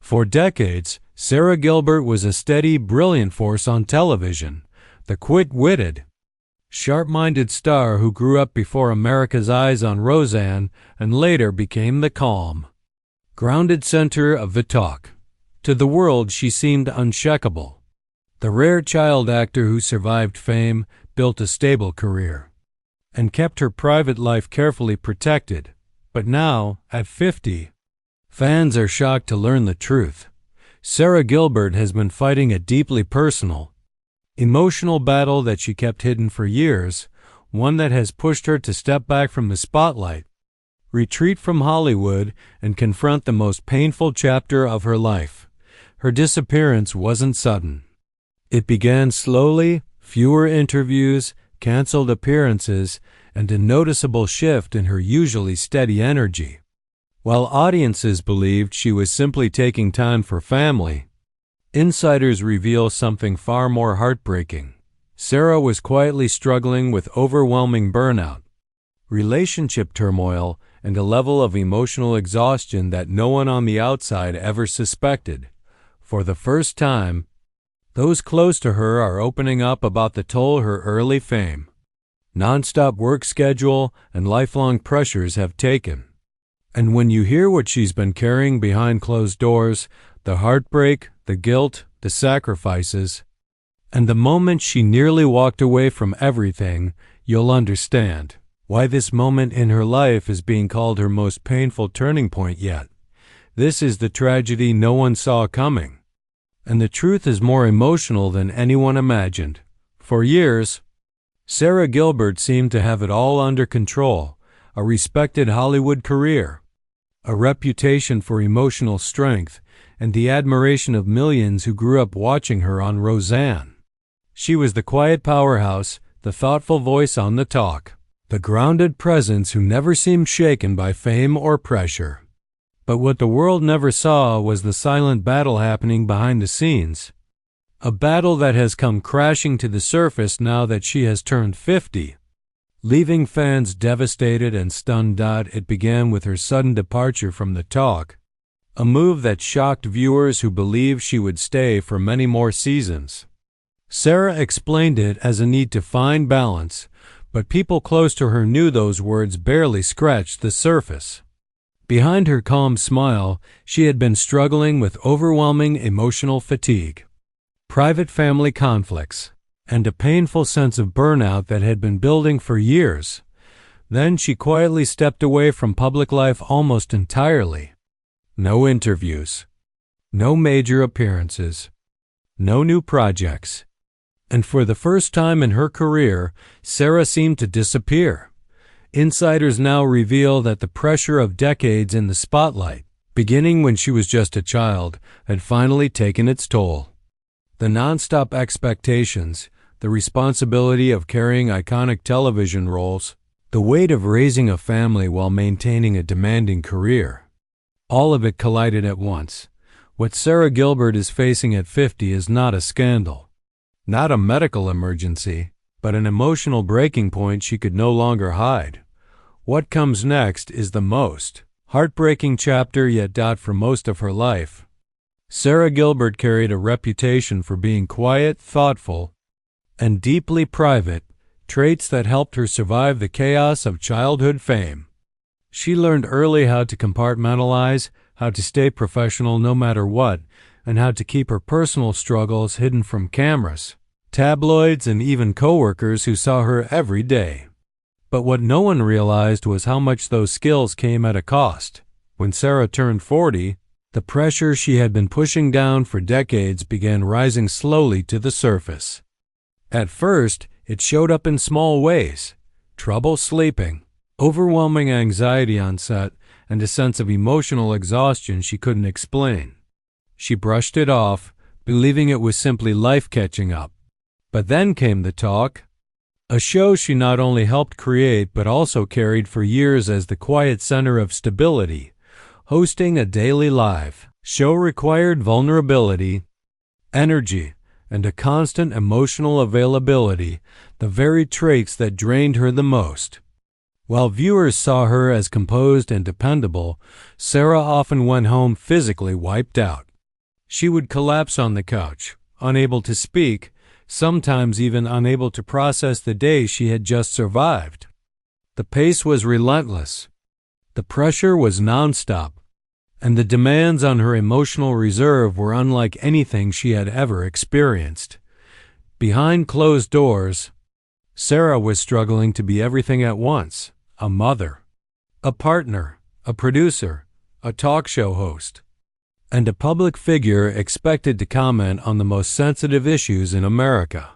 For decades, Sara Gilbert was a steady, brilliant force on television, the quick-witted, sharp-minded star who grew up before America's eyes on Roseanne and later became the calm, grounded center of the talk. To the world, she seemed unshakable. The rare child actor who survived fame, built a stable career, and kept her private life carefully protected. But now, at 50, fans are shocked to learn the truth. Sara Gilbert has been fighting a deeply personal, emotional battle that she kept hidden for years, one that has pushed her to step back from the spotlight, retreat from Hollywood, and confront the most painful chapter of her life. Her disappearance wasn't sudden. It began slowly, fewer interviews, canceled appearances, and a noticeable shift in her usually steady energy. While audiences believed she was simply taking time for family, insiders reveal something far more heartbreaking. Sara was quietly struggling with overwhelming burnout, relationship turmoil, and a level of emotional exhaustion that no one on the outside ever suspected. For the first time, those close to her are opening up about the toll her early fame, nonstop work schedule, and lifelong pressures have taken. And when you hear what she's been carrying behind closed doors, the heartbreak, the guilt, the sacrifices, and the moment she nearly walked away from everything, you'll understand why this moment in her life is being called her most painful turning point yet. This is the tragedy no one saw coming. And the truth is more emotional than anyone imagined. For years, Sara Gilbert seemed to have it all under control: a respected Hollywood career, a reputation for emotional strength, and the admiration of millions who grew up watching her on Roseanne. She was the quiet powerhouse, the thoughtful voice on the talk, the grounded presence who never seemed shaken by fame or pressure. But what the world never saw was the silent battle happening behind the scenes, a battle that has come crashing to the surface now that she has turned 50, leaving fans devastated and stunned. It began with her sudden departure from the talk, a move that shocked viewers who believed she would stay for many more seasons. Sara explained it as a need to find balance, but people close to her knew those words barely scratched the surface. Behind her calm smile, she had been struggling with overwhelming emotional fatigue, private family conflicts, and a painful sense of burnout that had been building for years. Then she quietly stepped away from public life almost entirely. No interviews, no major appearances, no new projects. And for the first time in her career, Sara seemed to disappear. Insiders now reveal that the pressure of decades in the spotlight, beginning when she was just a child, had finally taken its toll. The nonstop expectations, the responsibility of carrying iconic television roles, the weight of raising a family while maintaining a demanding career. All of it collided at once. What Sara Gilbert is facing at 50 is not a scandal, not a medical emergency, but an emotional breaking point she could no longer hide. What comes next is the most heartbreaking chapter yet. For most of her life, Sara Gilbert carried a reputation for being quiet, thoughtful, and deeply private, traits that helped her survive the chaos of childhood fame. She learned early how to compartmentalize, how to stay professional no matter what, and how to keep her personal struggles hidden from cameras, tabloids, and even coworkers who saw her every day. But what no one realized was how much those skills came at a cost. When Sara turned 40, the pressure she had been pushing down for decades began rising slowly to the surface. At first, it showed up in small ways: trouble sleeping, overwhelming anxiety on set, and a sense of emotional exhaustion she couldn't explain. She brushed it off, believing it was simply life catching up. But then came The Talk, a show she not only helped create but also carried for years as the quiet center of stability. Hosting a daily live show required vulnerability, energy, and a constant emotional availability, the very traits that drained her the most. While viewers saw her as composed and dependable, Sara often went home physically wiped out. She would collapse on the couch, unable to speak, sometimes even unable to process the day she had just survived. The pace was relentless. The pressure was nonstop, and the demands on her emotional reserve were unlike anything she had ever experienced. Behind closed doors, Sara was struggling to be everything at once: a mother, a partner, a producer, a talk show host, and a public figure expected to comment on the most sensitive issues in America.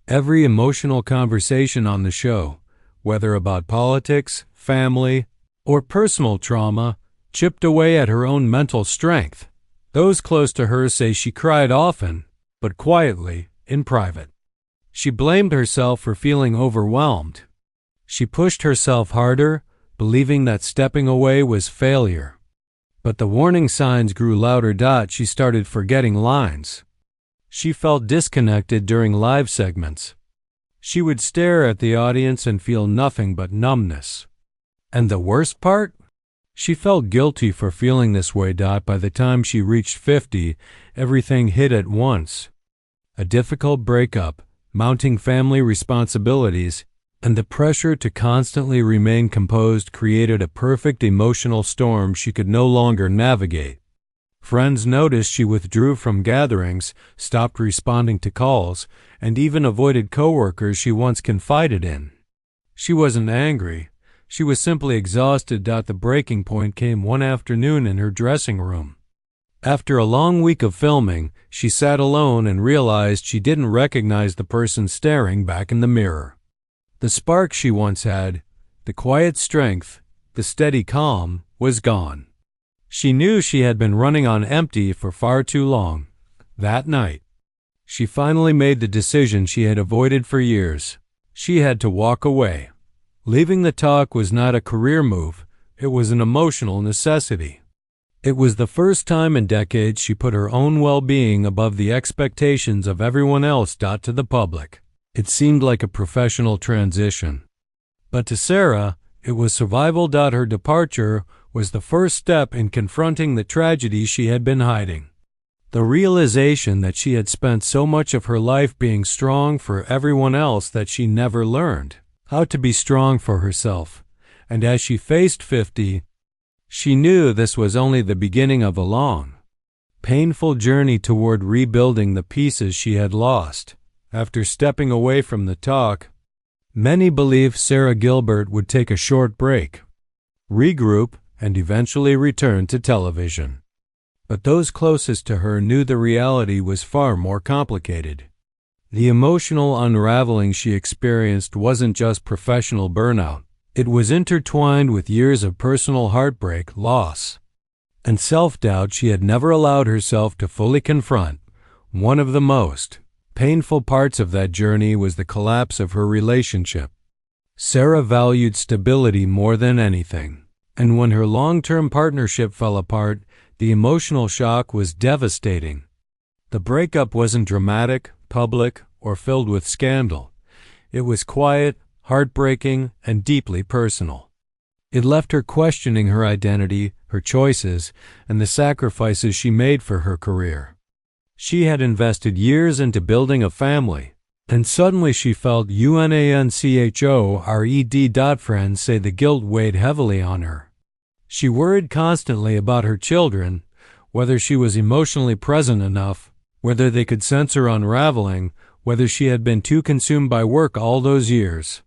Every emotional conversation on the show, whether about politics, family, or personal trauma, chipped away at her own mental strength. Those close to her say she cried often, but quietly, in private. She blamed herself for feeling overwhelmed. She pushed herself harder, believing that stepping away was failure. But the warning signs grew louder. She started forgetting lines. She felt disconnected during live segments. She would stare at the audience and feel nothing but numbness. And the worst part? She felt guilty for feeling this way. By the time she reached 50, everything hit at once. A difficult breakup, mounting family responsibilities, and the pressure to constantly remain composed created a perfect emotional storm she could no longer navigate. Friends noticed she withdrew from gatherings, stopped responding to calls, and even avoided coworkers she once confided in. She wasn't angry. She was simply exhausted. The breaking point came one afternoon in her dressing room. After a long week of filming, she sat alone and realized she didn't recognize the person staring back in the mirror. The spark she once had, the quiet strength, the steady calm, was gone. She knew she had been running on empty for far too long. That night, she finally made the decision she had avoided for years. She had to walk away. Leaving the talk was not a career move, it was an emotional necessity. It was the first time in decades she put her own well-being above the expectations of everyone else. To the public, it seemed like a professional transition. But to Sara, it was survival. Her departure was the first step in confronting the tragedy she had been hiding. The realization that she had spent so much of her life being strong for everyone else that she never learned how to be strong for herself. And as she faced 50, she knew this was only the beginning of a long, painful journey toward rebuilding the pieces she had lost. After stepping away from the talk, many believed Sara Gilbert would take a short break, regroup, and eventually return to television. But those closest to her knew the reality was far more complicated. The emotional unraveling she experienced wasn't just professional burnout. It was intertwined with years of personal heartbreak, loss, and self-doubt she had never allowed herself to fully confront. One of the most painful parts of that journey was the collapse of her relationship. Sara valued stability more than anything, and when her long-term partnership fell apart, the emotional shock was devastating. The breakup wasn't dramatic, public, or filled with scandal. It was quiet, heartbreaking, and deeply personal. It left her questioning her identity, her choices, and the sacrifices she made for her career. She had invested years into building a family, and suddenly she felt unanchored. Friends say the guilt weighed heavily on her. She worried constantly about her children, whether she was emotionally present enough, whether they could sense her unraveling, whether she had been too consumed by work all those years.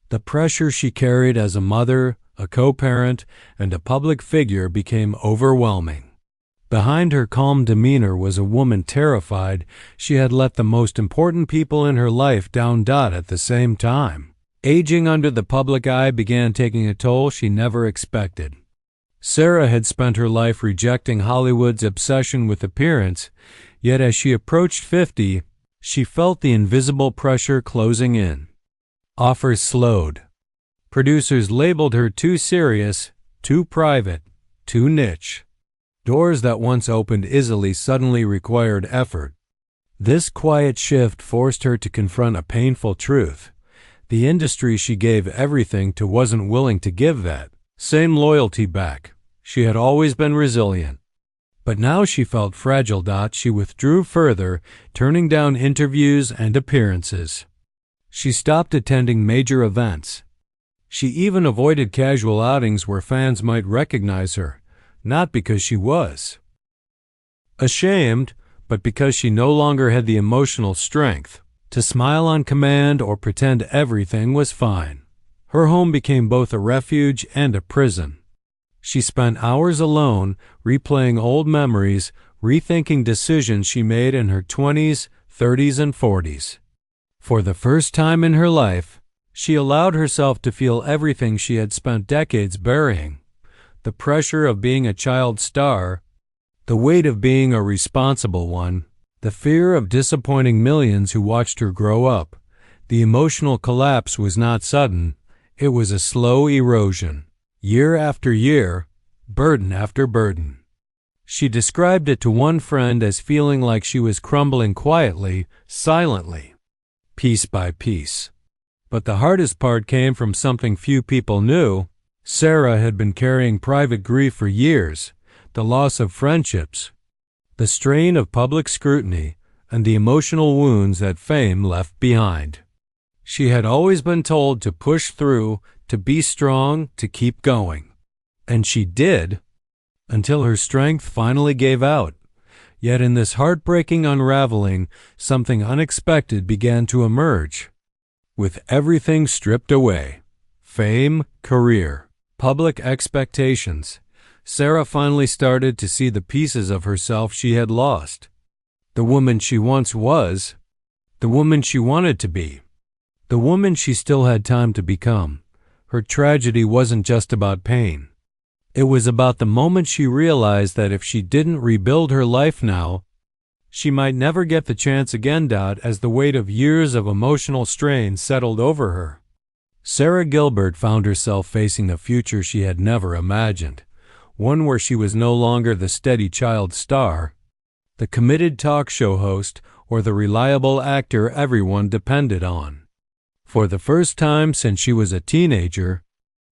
The pressure she carried as a mother, a co-parent, and a public figure became overwhelming. Behind her calm demeanor was a woman terrified she had let the most important people in her life down. At the same time, aging under the public eye began taking a toll she never expected. Sara had spent her life rejecting Hollywood's obsession with appearance, yet as she approached 50, she felt the invisible pressure closing in. Offers slowed. Producers labeled her too serious, too private, too niche. Doors that once opened easily suddenly required effort. This quiet shift forced her to confront a painful truth. The industry she gave everything to wasn't willing to give that same loyalty back. She had always been resilient, But now she felt fragile. She withdrew further, turning down interviews and appearances. She stopped attending major events. She even avoided casual outings where fans might recognize her, not because she was ashamed, but because she no longer had the emotional strength to smile on command or pretend everything was fine. Her home became both a refuge and a prison. She spent hours alone, replaying old memories, rethinking decisions she made in her 20s, 30s, and 40s. For the first time in her life, she allowed herself to feel everything she had spent decades burying: the pressure of being a child star, the weight of being a responsible one, the fear of disappointing millions who watched her grow up. The emotional collapse was not sudden, it was a slow erosion. Year after year, burden after burden. She described it to one friend as feeling like she was crumbling quietly, silently, piece by piece. But the hardest part came from something few people knew. Sara had been carrying private grief for years: the loss of friendships, the strain of public scrutiny, and the emotional wounds that fame left behind. She had always been told to push through, to be strong, to keep going. And she did, until her strength finally gave out. Yet in this heartbreaking unraveling, something unexpected began to emerge. With everything stripped away: fame, career, public expectations, Sara finally started to see the pieces of herself she had lost. The woman she once was, the woman she wanted to be, the woman she still had time to become. Her tragedy wasn't just about pain. It was about the moment she realized that if she didn't rebuild her life now, she might never get the chance again. As the weight of years of emotional strain settled over her, Sara Gilbert found herself facing a future she had never imagined, one where she was no longer the steady child star, the committed talk show host, or the reliable actor everyone depended on. For the first time since she was a teenager,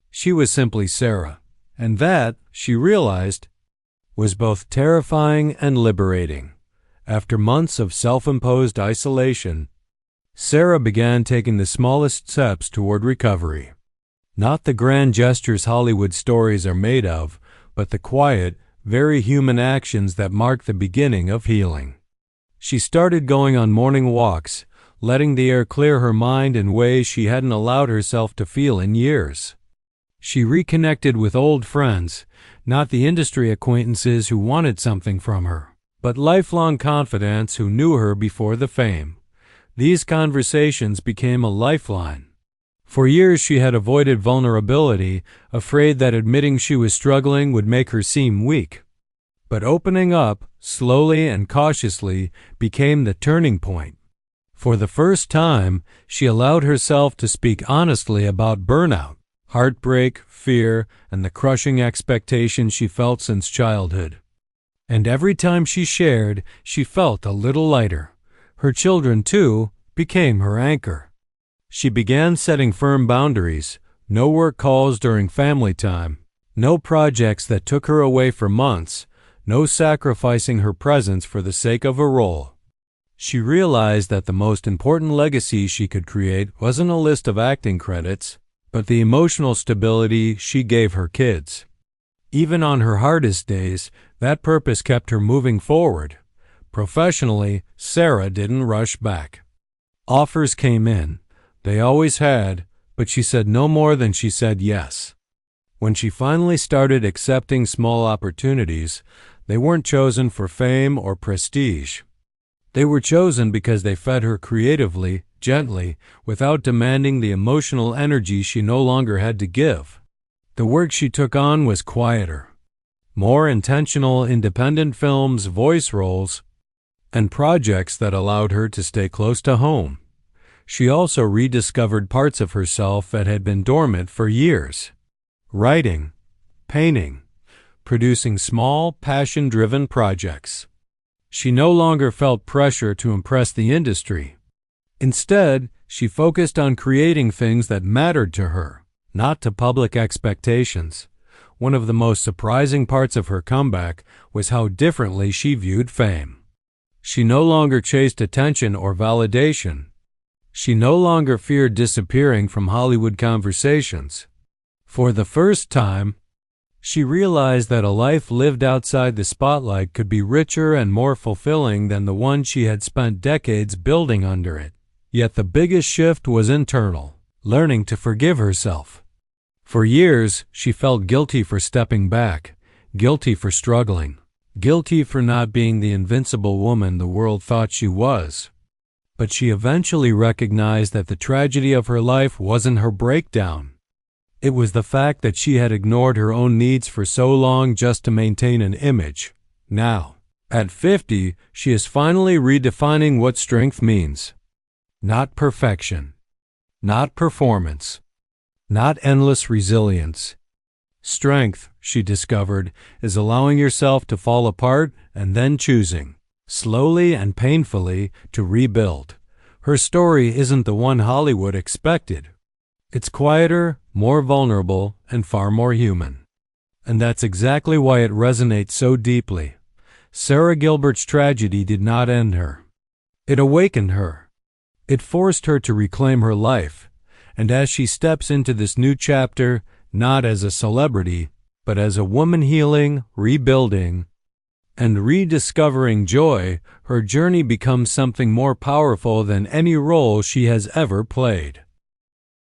she was simply Sara, and that, she realized, was both terrifying and liberating. After months of self-imposed isolation, Sara began taking the smallest steps toward recovery. Not the grand gestures Hollywood stories are made of, but the quiet, very human actions that mark the beginning of healing. She started going on morning walks, letting the air clear her mind in ways she hadn't allowed herself to feel in years. She reconnected with old friends, not the industry acquaintances who wanted something from her, but lifelong confidants who knew her before the fame. These conversations became a lifeline. For years she had avoided vulnerability, afraid that admitting she was struggling would make her seem weak. But opening up, slowly and cautiously, became the turning point. For the first time, she allowed herself to speak honestly about burnout, heartbreak, fear, and the crushing expectations she felt since childhood. And every time she shared, she felt a little lighter. Her children, too, became her anchor. She began setting firm boundaries: no work calls during family time, no projects that took her away for months, no sacrificing her presence for the sake of a role. She realized that the most important legacy she could create wasn't a list of acting credits, but the emotional stability she gave her kids. Even on her hardest days, that purpose kept her moving forward. Professionally, Sara didn't rush back. Offers came in. They always had, but she said no more than she said yes. When she finally started accepting small opportunities, they weren't chosen for fame or prestige. They were chosen because they fed her creatively, gently, without demanding the emotional energy she no longer had to give. The work she took on was quieter, more intentional: independent films, voice roles, and projects that allowed her to stay close to home. She also rediscovered parts of herself that had been dormant for years: writing, painting, producing small, passion-driven projects. She no longer felt pressure to impress the industry. Instead, she focused on creating things that mattered to her, not to public expectations. One of the most surprising parts of her comeback was how differently she viewed fame. She no longer chased attention or validation. She no longer feared disappearing from Hollywood conversations. For the first time, she realized that a life lived outside the spotlight could be richer and more fulfilling than the one she had spent decades building under it. Yet the biggest shift was internal, learning to forgive herself. For years, she felt guilty for stepping back, guilty for struggling, guilty for not being the invincible woman the world thought she was. But she eventually recognized that the tragedy of her life wasn't her breakdown. It was the fact that she had ignored her own needs for so long just to maintain an image. Now, at 50, she is finally redefining what strength means. Not perfection. Not performance. Not endless resilience. Strength, she discovered, is allowing yourself to fall apart and then choosing, slowly and painfully, to rebuild. Her story isn't the one Hollywood expected. It's quieter, more vulnerable, and far more human. And that's exactly why it resonates so deeply. Sara Gilbert's tragedy did not end her. It awakened her. It forced her to reclaim her life. And as she steps into this new chapter, not as a celebrity, but as a woman healing, rebuilding, and rediscovering joy, her journey becomes something more powerful than any role she has ever played.